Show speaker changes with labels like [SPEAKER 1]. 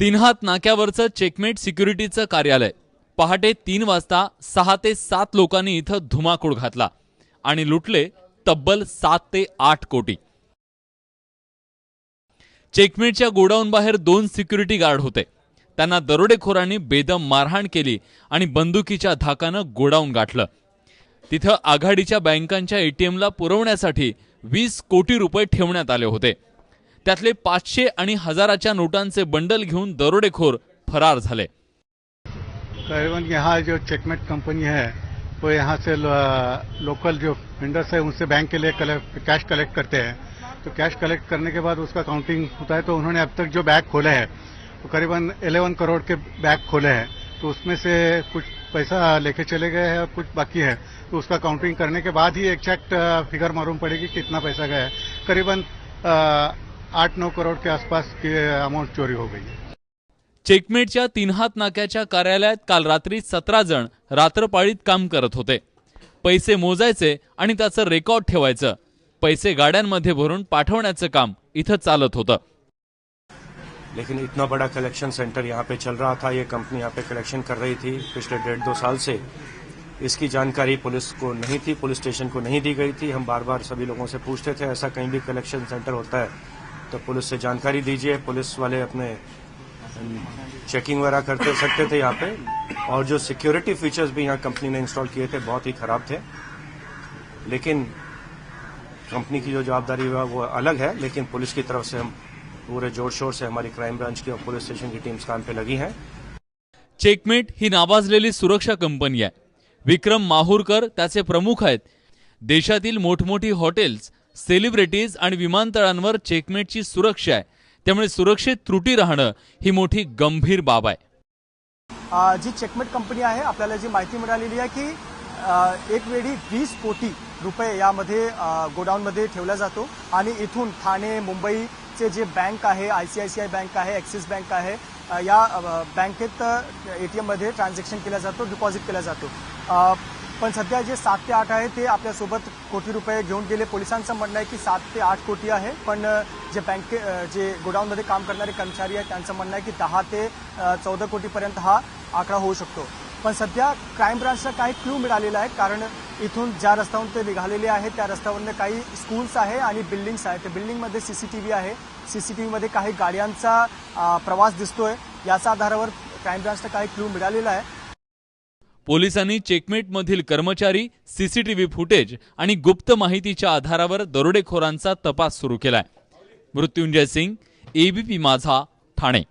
[SPEAKER 1] तीनहात नाक्यावरचं checkmate सिक्युरिटीचं कार्यालय पहाटे 3 वाजता 6 ते 7 लोकांनी इथं धुमाकूळ घातला आणि लुटले तब्बल 7 ते 8 कोटी। चेकमेटच्या गोडाऊन बाहेर 2 सिक्युरिटी गार्ड होते। त्यांना दरोडेखोरांनी बेदम मारहाण केली आणि बंदुकीच्या धाकानं गोडाऊन गाठलं। तिथं आघाडीच्या बँकांच्या एटीएमला पुरवण्यासाठी 20 कोटी रुपये ठेवण्यात आले होते। त्यातले 500 आणि 1000च्या नोटांचे बंडल घेऊन दरोडेखोर फरार झाले।
[SPEAKER 2] करीबन यहाँ जो चेकमेट कंपनी है वो यहाँ से लोकल जो वेंडर्स है उनसे बैंक के लिए कैश कलेक्ट करते हैं। तो कैश कलेक्ट करने के बाद उसका काउंटिंग होता है। तो उन्होंने अब तक जो बैग खोले हैं तो करीबन 11 करोड़ के बैग खोले हैं। तो उसमें से कुछ पैसा लेके चले गए हैं और कुछ बाकी है। तो उसका काउंटिंग करने के बाद ही एग्जैक्ट फिगर मालूम पड़ेगी कितना पैसा गया है। करीबन 8-9 करोड़ के आसपास की अमाउंट चोरी हो गई है।
[SPEAKER 1] चेकमेटच्या तीनहात नाक्याच्या कार्यालयात काल रात्री 17 जण रात्रपाळीत काम करत होते। पैसे मोजायचे आणि त्याचं रेकॉर्ड ठेवायचं, पैसे गाड्यांमध्ये भरून पाठवण्याचं काम इथं चालत होतं।
[SPEAKER 3] लेकिन इतना बड़ा कलेक्शन सेंटर यहाँ पे चल रहा था, ये कंपनी यहाँ पे कलेक्शन कर रही थी पिछले 1.5-2 साल से। इसकी जानकारी पुलिस को नहीं थी, पुलिस स्टेशन को नहीं दी गई थी। हम बार बार सभी लोगों से पूछते थे ऐसा कहीं भी कलेक्शन सेंटर होता है तो पुलिस से जानकारी दीजिए। पुलिस वाले अपने चेकिंग वगैरह करते सकते थे यहाँ पे, और जो सिक्योरिटी फीचर्स भी यहाँ कंपनी ने इंस्टॉल किए थे बहुत ही खराब थे। लेकिन कंपनी की जो जवाबदारी है वो अलग है, लेकिन पुलिस की तरफ से हम पूरे जोर शोर से हमारी क्राइम ब्रांच की और पुलिस स्टेशन की टीम्स काम पे लगी हैं।
[SPEAKER 1] चेकमेट ही नावाजलेली सुरक्षा कंपनी आहे। विक्रम माहुरकर त्याचे प्रमुख आहेत। देशातील मोठमोठी हॉटेल्स, सेलिब्रिटीज आणि विमानतळांवर चेकमेटची सुरक्षा आहे, त्यामुळे सुरक्षेत त्रुटी राहणं ही मोठी गंभीर बाब आहे।
[SPEAKER 4] जी चेकमेट कंपनी आहे, आपल्याला जी माहिती मिळालेली आहे की एक वेळी 20 कोटी रुपये यामध्ये गोडाऊनमध्ये ठेवला जातो आणि इथून ठाणे, मुंबईचे जे बँक आहे, ICICI बँक आहे, ॲक्सिस बँक आहे, या बँकेत ATM मध्ये ट्रान्झॅक्शन केला जातो, डिपॉझिट केला जातो। पण सध्या जे 7 ते 8 आहे ते आपल्यासोबत कोटी रुपये घेऊन गेले। पोलिसांचं म्हणणं आहे की 7 ते 8 कोटी आहे, पण जे गोडाऊनमध्ये काम करणारे कर्मचारी आहेत त्यांचं म्हणणं आहे की 10 ते 14 कोटीपर्यंत हा आकडा होऊ शकतो। पण सध्या क्राईम ब्रांचला काही क्लू मिळालेला आहे, कारण इथून ज्या रस्त्यावरून ते निघालेले आहेत त्या रस्त्यावरून काही स्कूल्स आहे आणि बिल्डिंग्स आहेत। त्या बिल्डिंगमध्ये CCTV आहे, CCTVमध्ये काही गाड्यांचा प्रवास दिसतोय। याच्या आधारावर क्राईम ब्रांचला काही क्लू मिळालेला आहे।
[SPEAKER 1] पोलिसांनी चेकमेटमधील कर्मचारी, CCTV फुटेज आणि गुप्त माहितीच्या आधारावर दरोडेखोरांचा तपास सुरू केलाय। मृत्युंजय सिंग, ABP माझा, ठाणे।